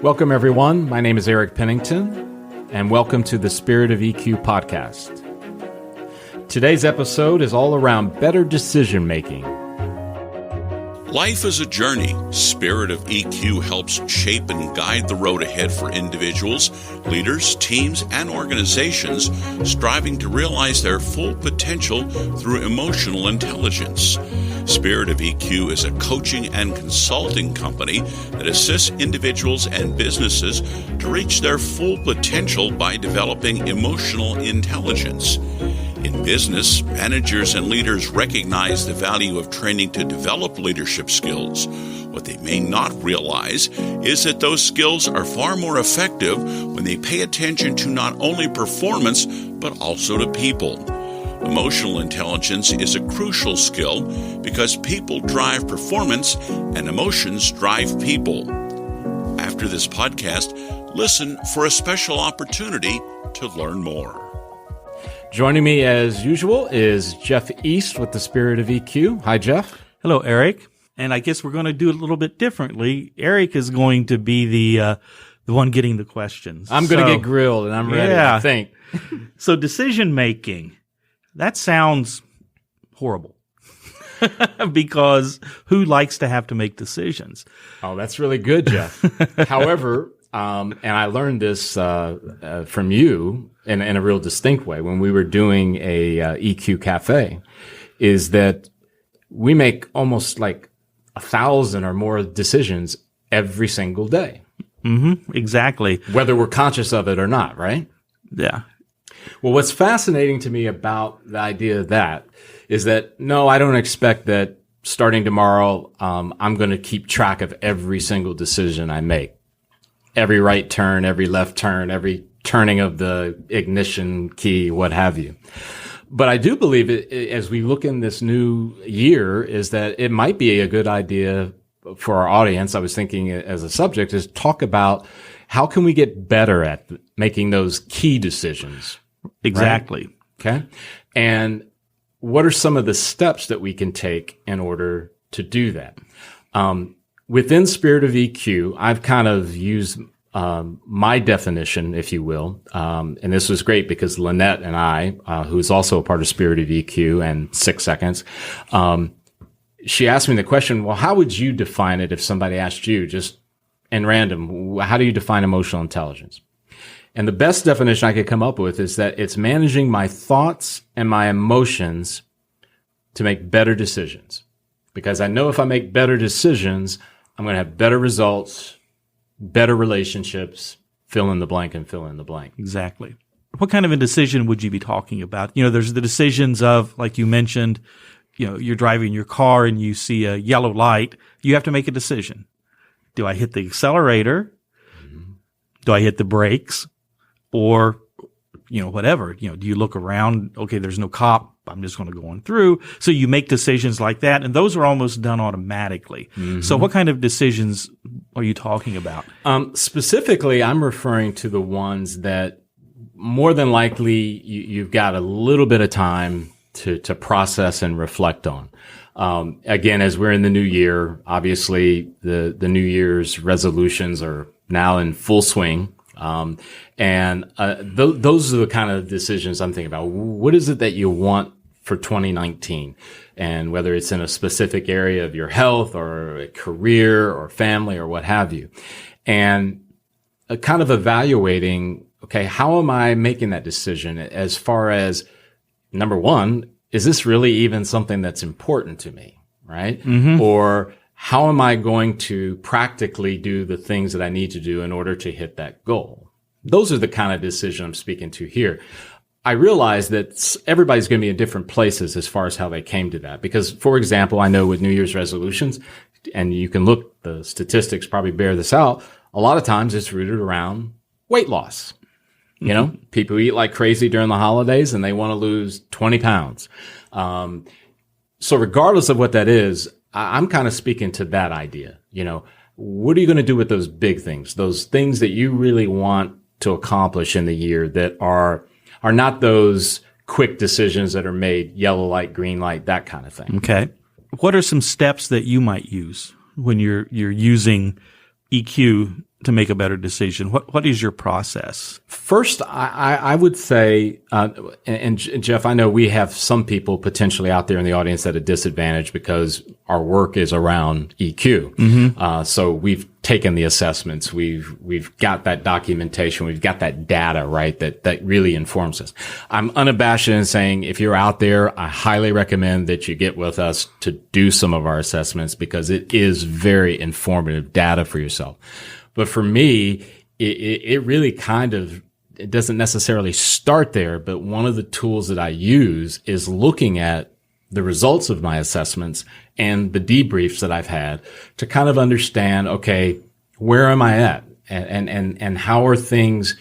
Welcome, everyone. My name is Eric Pennington, and welcome to the Spirit of EQ podcast. Today's episode is all around better decision making. Life is a journey. Spirit of EQ helps shape and guide the road ahead for individuals, leaders, teams, and organizations striving to realize their full potential through emotional intelligence. Spirit of EQ is a coaching and consulting company that assists individuals and businesses to reach their full potential by developing emotional intelligence. In business, managers and leaders recognize the value of training to develop leadership skills. What they may not realize is that those skills are far more effective when they pay attention to not only performance, but also to people. Emotional intelligence is a crucial skill because people drive performance and emotions drive people. After this podcast, listen for a special opportunity to learn more. Joining me as usual is Jeff East with the Spirit of EQ. Hi, Jeff. Hello, Eric. And I guess we're going to do it a little bit differently. Eric is going to be the one getting the questions. I'm going to get grilled, and I'm ready, I think. So decision making, that sounds horrible. Because who likes to have to make decisions? Oh, that's really good, Jeff. However, and I learned this from you in a real distinct way when we were doing a EQ cafe, is that we make almost like 1,000 or more decisions every single day. Mm-hmm, exactly. Whether we're conscious of it or not, right? Yeah. Well, what's fascinating to me about the idea of that is that, no, I don't expect that starting tomorrow, I'm going to keep track of every single decision I make. Every right turn, every left turn, every turning of the ignition key, what have you. But I do believe it, as we look in this new year, is that it might be a good idea for our audience. I was thinking as a subject is talk about how can we get better at making those key decisions. Exactly. Right? Okay. And what are some of the steps that we can take in order to do that? Within Spirit of EQ, I've kind of used my definition, if you will, and this was great because Lynette and I, who's also a part of Spirit of EQ and 6 Seconds, she asked me the question, well, how would you define it if somebody asked you just in random, how do you define emotional intelligence? And the best definition I could come up with is that it's managing my thoughts and my emotions to make better decisions. Because I know if I make better decisions, I'm going to have better results, better relationships, fill in the blank and fill in the blank. Exactly. What kind of a decision would you be talking about? You know, there's the decisions of, like you mentioned, you know, you're driving your car and you see a yellow light. You have to make a decision. Do I hit the accelerator? Mm-hmm. Do I hit the brakes? Or, you know, whatever, you know, do you look around? Okay, there's no cop. I'm just going to go on through. So you make decisions like that, and those are almost done automatically. Mm-hmm. So what kind of decisions are you talking about? Specifically, I'm referring to the ones that more than likely you've got a little bit of time to process and reflect on. Again, as we're in the new year, obviously the New Year's resolutions are now in full swing. Those are the kind of decisions I'm thinking about. What is it that you want for 2019? And whether it's in a specific area of your health or a career or family or what have you. And kind of evaluating, okay, how am I making that decision as far as, number one, is this really even something that's important to me, right? Mm-hmm. Or how am I going to practically do the things that I need to do in order to hit that goal? Those are the kind of decision I'm speaking to here. I realize that everybody's going to be in different places as far as how they came to that. Because, for example, I know with New Year's resolutions, and you can look, the statistics probably bear this out, a lot of times it's rooted around weight loss. Mm-hmm. You know, people eat like crazy during the holidays and they want to lose 20 pounds. So regardless of what that is, I'm kind of speaking to that idea. You know, what are you going to do with those big things, those things that you really want to accomplish in the year that are not those quick decisions that are made, yellow light, green light, that kind of thing. Okay. What are some steps that you might use when you're using EQ to make a better decision? What is your process? First, I would say, and Jeff, I know we have some people potentially out there in the audience at a disadvantage because our work is around EQ. So we've taken the assessments, we've got that documentation, we've got that data, right? That really informs us. I'm unabashed in saying if you're out there, I highly recommend that you get with us to do some of our assessments because it is very informative data for yourself. But for me, it really it doesn't necessarily start there, but one of the tools that I use is looking at the results of my assessments and the debriefs that I've had to kind of understand, okay, where am I at? And how are things,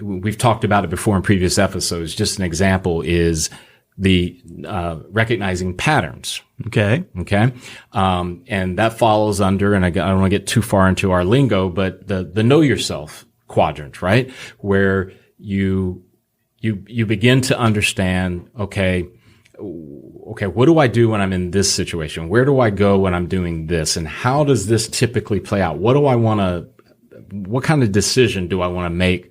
we've talked about it before in previous episodes. Just an example is the recognizing patterns. Okay. And that follows under, and I don't want to get too far into our lingo, but the know yourself quadrant, right? Where you begin to understand, okay, what do I do when I'm in this situation? Where do I go when I'm doing this? And how does this typically play out? What kind of decision do I want to make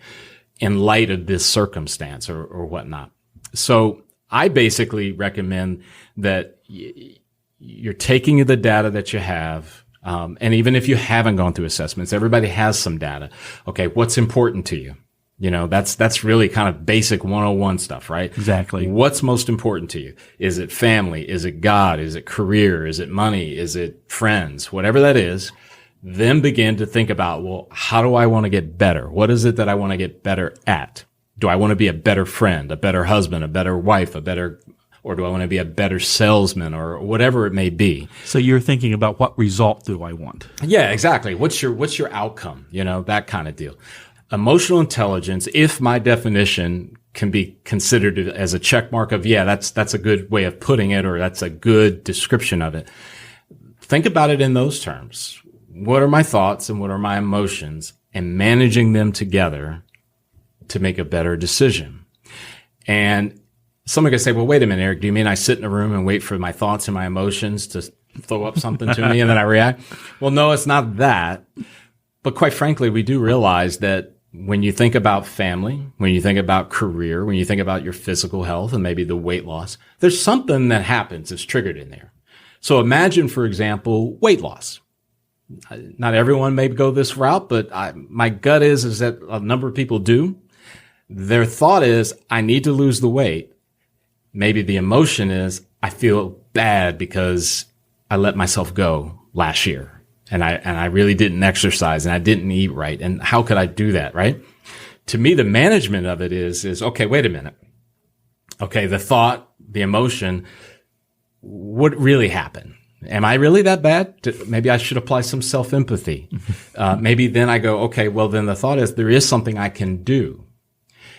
in light of this circumstance or whatnot? So I basically recommend that you're taking the data that you have, and even if you haven't gone through assessments, everybody has some data. Okay, what's important to you? You know, that's really kind of basic 101 stuff, right? Exactly. What's most important to you? Is it family? Is it God? Is it career? Is it money? Is it friends? Whatever that is, then begin to think about, well, how do I want to get better? What is it that I want to get better at? Do I want to be a better friend, a better husband, a better wife, or do I want to be a better salesman or whatever it may be? So you're thinking about what result do I want? Yeah, exactly. What's your outcome? You know, that kind of deal. Emotional intelligence, if my definition can be considered as a check mark of, yeah, that's a good way of putting it, or that's a good description of it. Think about it in those terms. What are my thoughts and what are my emotions, and managing them together to make a better decision. And someone could say, well, wait a minute, Eric, do you mean I sit in a room and wait for my thoughts and my emotions to throw up something to me and then I react? Well, no, it's not that. But quite frankly, we do realize that when you think about family, when you think about career, when you think about your physical health and maybe the weight loss, there's something that happens that's triggered in there. So imagine, for example, weight loss. Not everyone may go this route, but my gut is that a number of people do. Their thought is, I need to lose the weight. Maybe the emotion is, I feel bad because I let myself go last year and I really didn't exercise and I didn't eat right. And how could I do that? Right. To me, the management of it is, okay, wait a minute. Okay. The thought, the emotion, what really happened? Am I really that bad? Maybe I should apply some self-empathy. Maybe then I go, okay, well then the thought is there is something I can do.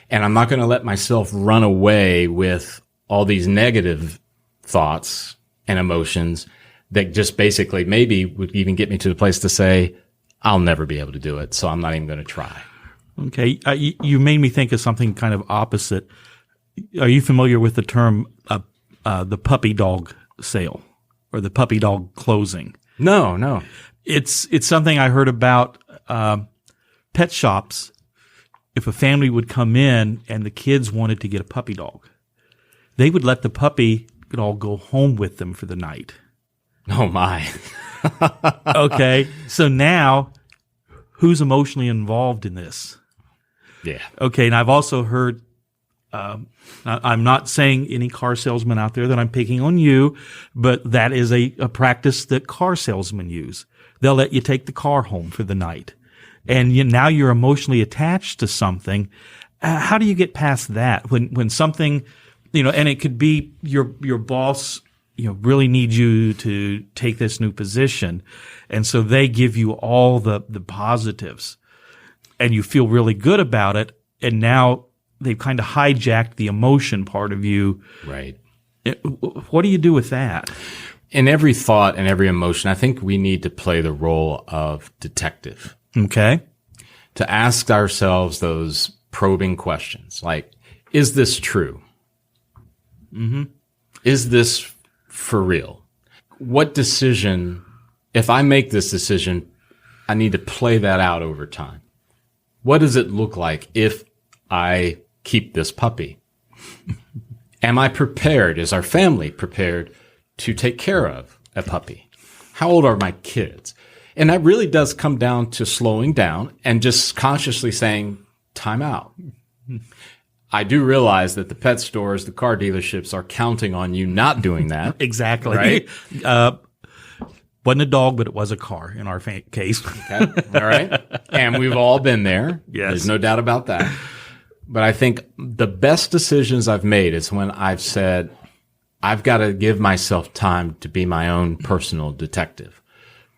And I'm not going to let myself run away with all these negative thoughts and emotions that just basically maybe would even get me to the place to say, I'll never be able to do it, so I'm not even going to try. Okay. You made me think of something kind of opposite. Are you familiar with the term the puppy dog sale or the puppy dog closing? No. It's something I heard about pet shops. If a family would come in and the kids wanted to get a puppy dog, they would let the puppy dog go home with them for the night. Oh my. Okay. So now who's emotionally involved in this? Yeah. Okay. And I've also heard, I'm not saying any car salesman out there that I'm picking on you, but that is a practice that car salesmen use. They'll let you take the car home for the night. And now you're emotionally attached to something. How do you get past that when something, and it could be your boss, really needs you to take this new position. And so they give you all the positives and you feel really good about it. And now they've kind of hijacked the emotion part of you. Right. What do you do with that? In every thought and every emotion, I think we need to play the role of detective. Okay. To ask ourselves those probing questions like, is this true? Mm-hmm. Is this for real? What decision, if I make this decision, I need to play that out over time. What does it look like if I keep this puppy? Am I prepared? Is our family prepared to take care of a puppy? How old are my kids? And that really does come down to slowing down and just consciously saying, time out. I do realize that the pet stores, the car dealerships are counting on you not doing that. Exactly. Right? Wasn't a dog, but it was a car in our case. Okay. All right. And we've all been there. Yes. There's no doubt about that. But I think the best decisions I've made is when I've said, I've got to give myself time to be my own personal detective,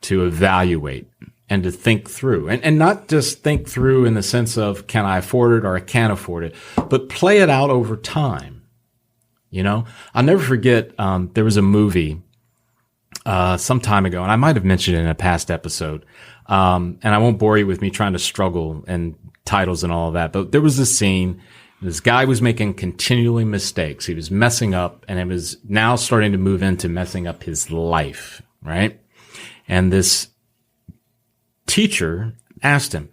to evaluate and to think through. And not just think through in the sense of, can I afford it or I can't afford it, but play it out over time. You know, I'll never forget, there was a movie some time ago, and I might have mentioned it in a past episode. And I won't bore you with me trying to struggle and titles and all of that, but there was this scene. This guy was making continually mistakes. He was messing up, and it was now starting to move into messing up his life, right? And this teacher asked him,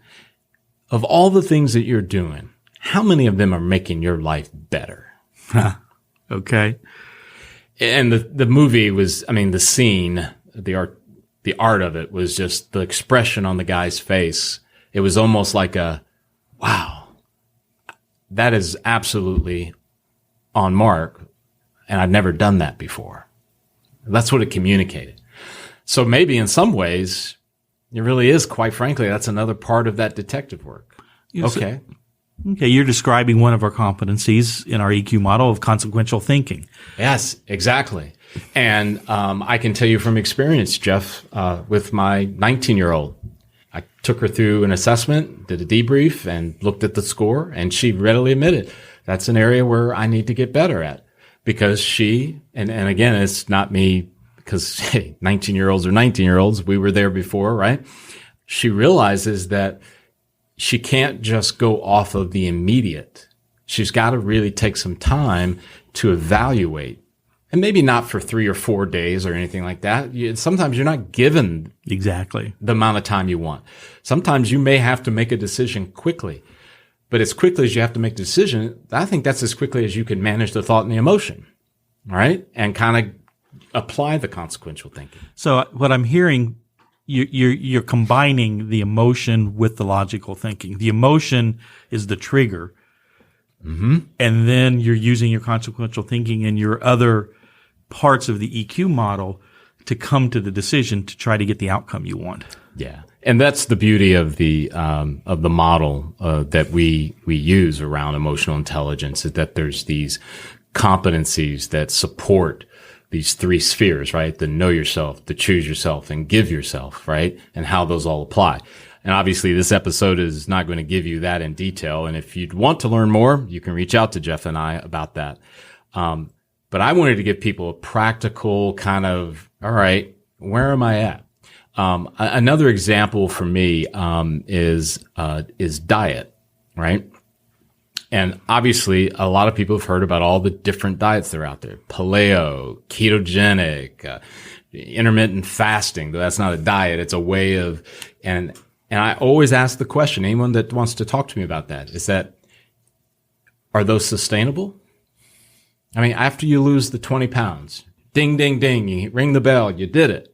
of all the things that you're doing, how many of them are making your life better? Okay. And the movie was, I mean, the scene, the art of it was just the expression on the guy's face. It was almost like a, wow, that is absolutely on mark. And I've never done that before. That's what it communicated. So maybe in some ways, it really is, quite frankly, that's another part of that detective work. Okay. Okay, you're describing one of our competencies in our EQ model of consequential thinking. Yes, exactly. And I can tell you from experience, Jeff, with my 19-year-old, I took her through an assessment, did a debrief, and looked at the score, and she readily admitted that's an area where I need to get better at. Because she, and again, it's not me, because hey, 19-year-olds are 19-year-olds. We were there before, right? She realizes that she can't just go off of the immediate. She's got to really take some time to evaluate. And maybe not for 3 or 4 days or anything like that. Sometimes you're not given exactly the amount of time you want. Sometimes you may have to make a decision quickly. But as quickly as you have to make a decision, I think that's as quickly as you can manage the thought and the emotion, right? And kind of apply the consequential thinking. So what I'm hearing, you're combining the emotion with the logical thinking. The emotion is the trigger. Mm-hmm. And then you're using your consequential thinking and your other parts of the EQ model to come to the decision to try to get the outcome you want. Yeah. And that's the beauty of the model that we use around emotional intelligence, is that there's these competencies that support these 3 spheres, right? The know yourself, the choose yourself, and give yourself, right? And how those all apply. And obviously this episode is not going to give you that in detail. And if you'd want to learn more, you can reach out to Jeff and I about that. But I wanted to give people a practical kind of, all right, where am I at? Another example for me, is diet, right? And obviously a lot of people have heard about all the different diets that are out there. Paleo, ketogenic, intermittent fasting, though that's not a diet. It's a way of, and I always ask the question, anyone that wants to talk to me about that, is that, are those sustainable? I mean, after you lose the 20 pounds, ding, ding, ding, you ring the bell, you did it.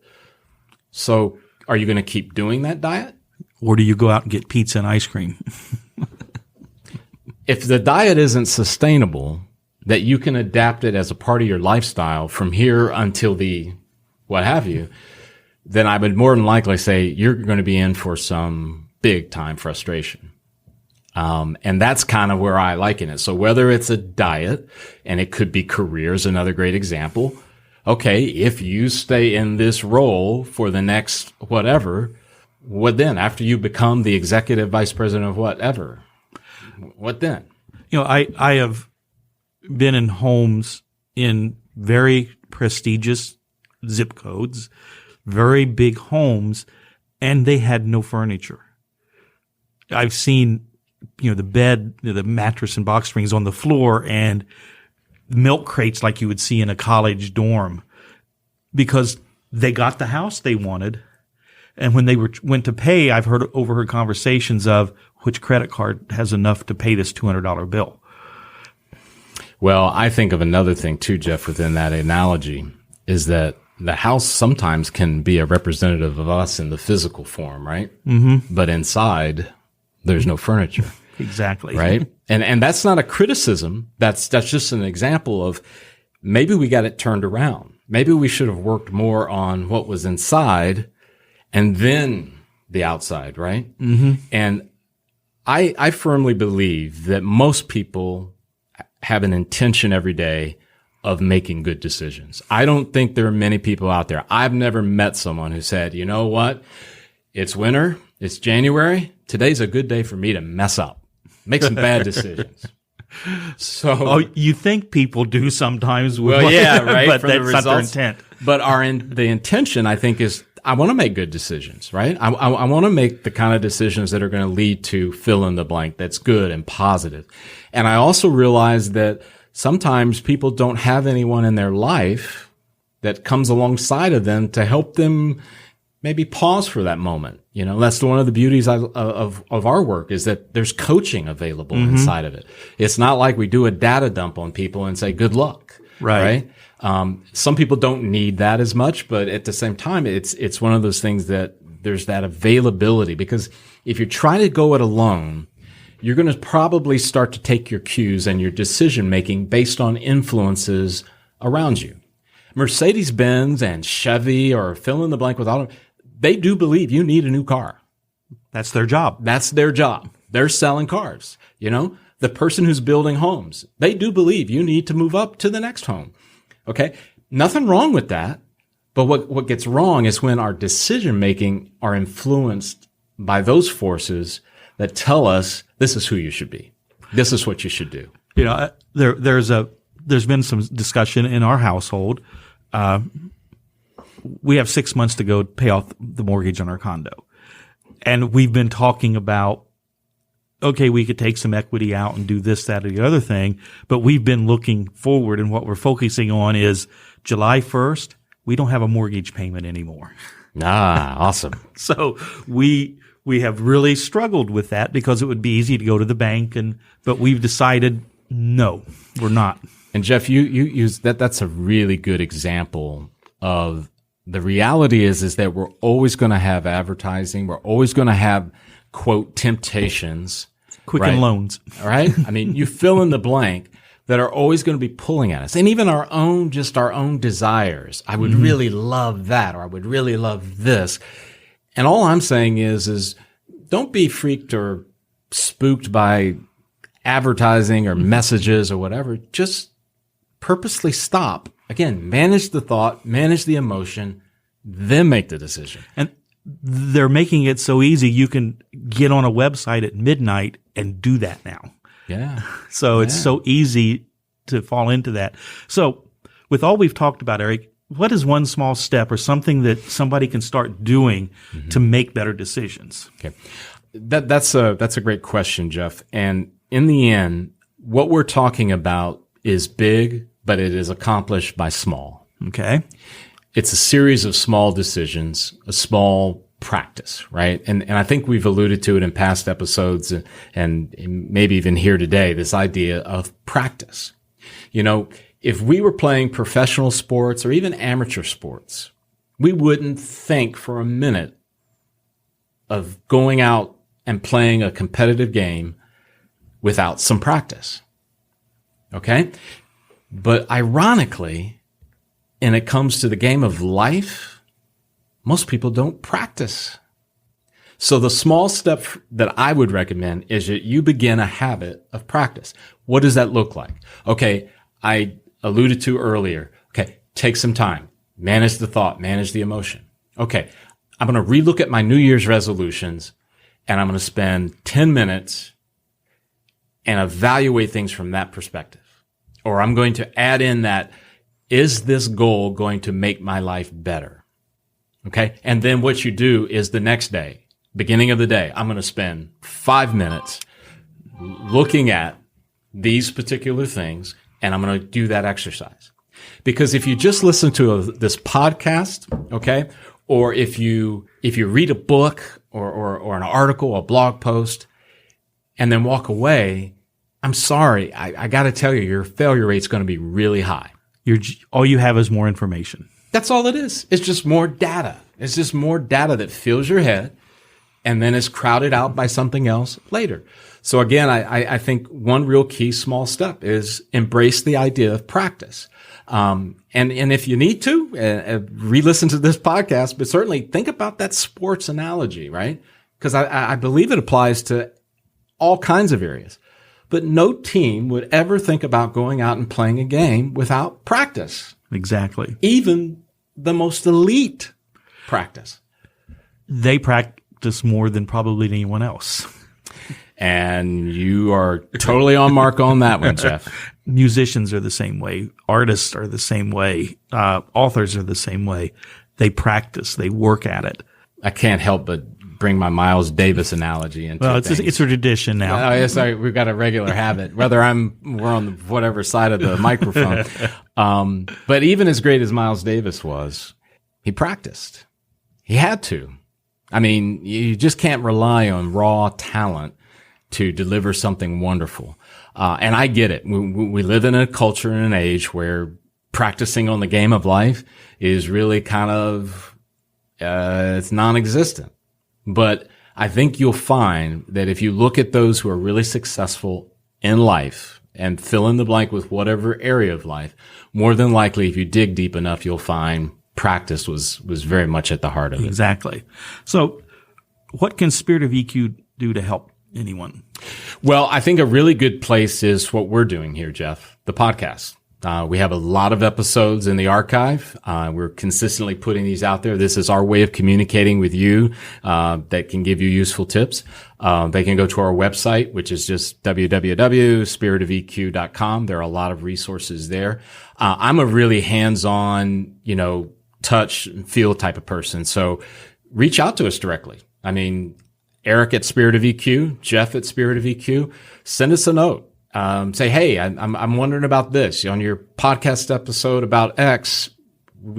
So are you going to keep doing that diet? Or do you go out and get pizza and ice cream? If the diet isn't sustainable, that you can adapt it as a part of your lifestyle from here until the what have you, then I would more than likely say you're going to be in for some big time frustration. And that's kind of where I liken it. So whether it's a diet, and it could be careers, another great example. Okay, if you stay in this role for the next whatever, what then? After you become the executive vice president of whatever, what then? You know, I have been in homes in very prestigious zip codes, very big homes, and they had no furniture. I've seen, the bed, the mattress and box springs on the floor, and milk crates like you would see in a college dorm, because they got the house they wanted, And when they went to pay, I've overheard conversations of which credit card has enough to pay this $200 bill. Well, I think of another thing too, Jeff, within that analogy is that the house sometimes can be a representative of us in the physical form, right? Mm-hmm. But inside, there's no furniture. Exactly. Right? And that's not a criticism. That's just an example of maybe we got it turned around. Maybe we should have worked more on what was inside and then the outside, right? Mm-hmm. And I firmly believe that most people have an intention every day of making good decisions. I don't think there are many people out there. I've never met someone who said, you know what? It's winter. It's January. Today's a good day for me to mess up, make some bad decisions. So, you think people do sometimes. Well, yeah, right. But that's not their intent. But the intention, I think, is I want to make good decisions, right? I want to make the kind of decisions that are going to lead to fill in the blank that's good and positive. And I also realize that sometimes people don't have anyone in their life that comes alongside of them to help them maybe pause for that moment. You know, that's one of the beauties of our work is that there's coaching available inside of it. It's not like we do a data dump on people and say, good luck. Right. Some people don't need that as much, but at the same time, it's one of those things that there's that availability, because if you try to go it alone, you're going to probably start to take your cues and your decision making based on influences around you. Mercedes-Benz and Chevy or fill in the blank with all of them, they do believe you need a new car. That's their job. That's their job. They're selling cars. You know, the person who's building homes, they do believe you need to move up to the next home. Okay. Nothing wrong with that. But what gets wrong is when our decision making are influenced by those forces that tell us this is who you should be. This is what you should do. You know, there's been some discussion in our household. We have 6 months to go pay off the mortgage on our condo. And we've been talking about, okay, we could take some equity out and do this, that, or the other thing. But we've been looking forward, and what we're focusing on is July 1st, we don't have a mortgage payment anymore. Ah, awesome. So we have really struggled with that because it would be easy to go to the bank, but we've decided no, we're not. And Jeff, you use that. That's a really good example of the reality is that we're always going to have advertising. We're always going to have, quote, temptations. Quicken loans. All right. I mean, you fill in the blank that are always going to be pulling at us. And even our own desires. I would really love that, or I would really love this. And all I'm saying is don't be freaked or spooked by advertising or messages or whatever. Just purposely stop. Again, manage the thought, manage the emotion, then make the decision. And they're making it so easy. You can get on a website at midnight and do that now. Yeah. So it's so easy to fall into that. So with all we've talked about, Eric, what is one small step or something that somebody can start doing to make better decisions? Okay. That's a great question, Jeff. And in the end, what we're talking about is big, but it is accomplished by small. Okay. It's a series of small decisions, a small practice, right? And I think we've alluded to it in past episodes and maybe even here today, this idea of practice. You know, if we were playing professional sports or even amateur sports, we wouldn't think for a minute of going out and playing a competitive game without some practice. Okay? But ironically, when it comes to the game of life, most people don't practice. So the small step that I would recommend is that you begin a habit of practice. What does that look like? Okay, I alluded to earlier. Okay, take some time. Manage the thought, manage the emotion. Okay, I'm going to relook at my New Year's resolutions, and I'm going to spend 10 minutes and evaluate things from that perspective. Or I'm going to add in that, is this goal going to make my life better? Okay. And then what you do is the next day, beginning of the day, I'm going to spend 5 minutes looking at these particular things, and I'm going to do that exercise. Because if you just listen to this podcast, okay, Or if you read a book or an article, a blog post, and then walk away, I'm sorry, I got to tell you, your failure rate's going to be really high. All you have is more information. That's all it is. It's just more data. It's just more data that fills your head and then is crowded out by something else later. So again, I think one real key small step is embrace the idea of practice. And if you need to, re-listen to this podcast, but certainly think about that sports analogy, right? Because I believe it applies to all kinds of areas. But no team would ever think about going out and playing a game without practice. Exactly. Even the most elite practice. They practice more than probably anyone else. And you are totally on mark on that one, Jeff. Musicians are the same way. Artists are the same way. Authors are the same way. They practice. They work at it. I can't help but bring my Miles Davis analogy into Well, it's a tradition now. Oh, yes, we've got a regular habit, whether we're on whatever side of the microphone. But even as great as Miles Davis was, he practiced. He had to. I mean, you just can't rely on raw talent to deliver something wonderful. And I get it. We live in a culture and an age where practicing on the game of life is really kind of, it's non-existent. But I think you'll find that if you look at those who are really successful in life and fill in the blank with whatever area of life, more than likely, if you dig deep enough, you'll find practice was very much at the heart of it. Exactly. So what can Spirit of EQ do to help anyone? Well, I think a really good place is what we're doing here, Jeff, the podcast. We have a lot of episodes in the archive. We're consistently putting these out there. This is our way of communicating with you, that can give you useful tips. They can go to our website, which is just www.spiritofeq.com. There are a lot of resources there. I'm a really hands-on, touch and feel type of person. So reach out to us directly. I mean, Eric at Spirit of EQ, Jeff at Spirit of EQ, send us a note. Say, hey, I'm wondering about this on your podcast episode about X.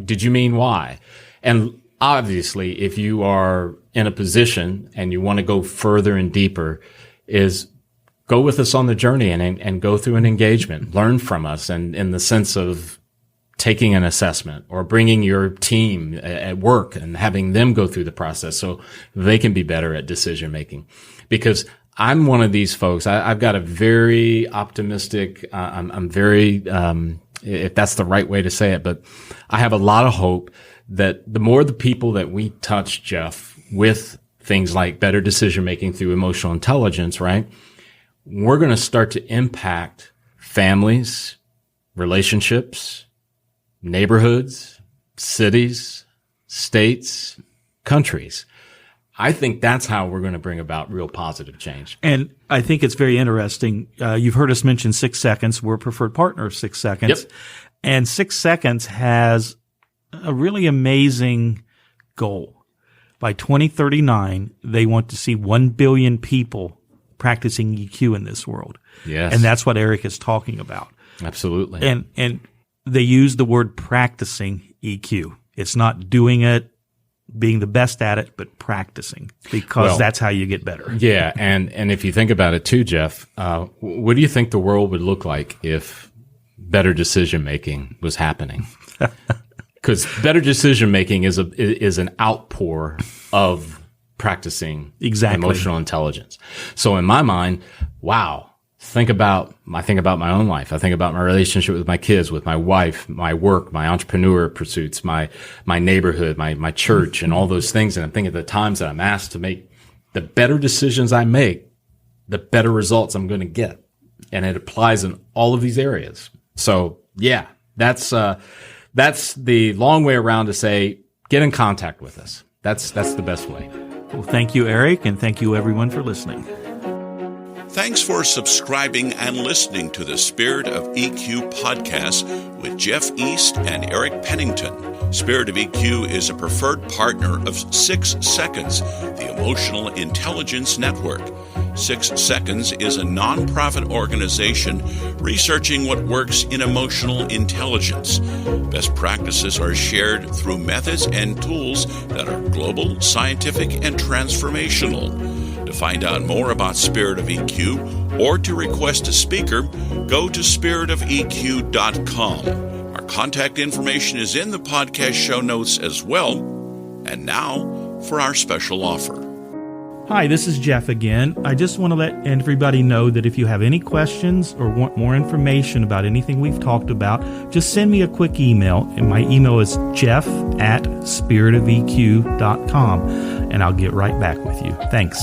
Did you mean Y? And obviously, if you are in a position and you want to go further and deeper, is go with us on the journey and go through an engagement, learn from us, and in the sense of taking an assessment or bringing your team at work and having them go through the process so they can be better at decision making. Because I'm one of these folks. I've got a very optimistic, I'm very, if that's the right way to say it, but I have a lot of hope that the more the people that we touch, Jeff, with things like better decision making through emotional intelligence, right? We're going to start to impact families, relationships, neighborhoods, cities, states, countries. I think that's how we're going to bring about real positive change. And I think it's very interesting. You've heard us mention 6 seconds. We're a preferred partner of 6 seconds. Yep. And 6 seconds has a really amazing goal. By 2039, they want to see 1 billion people practicing EQ in this world. Yes. And that's what Eric is talking about. Absolutely. And they use the word practicing EQ. It's not doing it, being the best at it, but practicing, because that's how you get better. Yeah. And if you think about it too, Jeff, what do you think the world would look like if better decision making was happening? Because better decision making is an outpour of practicing emotional intelligence. So in my mind, wow. I think about my own life. I think about my relationship with my kids, with my wife, my work, my entrepreneur pursuits, my neighborhood, my church, and all those things. And I'm thinking of the times that I'm asked to make the better decisions I make, the better results I'm going to get. And it applies in all of these areas. So yeah, that's the long way around to say, get in contact with us. That's the best way. Well, thank you, Eric, and thank you everyone for listening. Thanks for subscribing and listening to the Spirit of EQ podcast with Jeff East and Eric Pennington. Spirit of EQ is a preferred partner of 6 Seconds, the Emotional Intelligence Network. 6 Seconds is a nonprofit organization researching what works in emotional intelligence. Best practices are shared through methods and tools that are global, scientific, and transformational. To find out more about Spirit of EQ or to request a speaker, go to spiritofeq.com. Our contact information is in the podcast show notes as well. And now for our special offer. Hi, this is Jeff again. I just want to let everybody know that if you have any questions or want more information about anything we've talked about, just send me a quick email. And my email is jeff@spiritofeq.com, and I'll get right back with you. Thanks.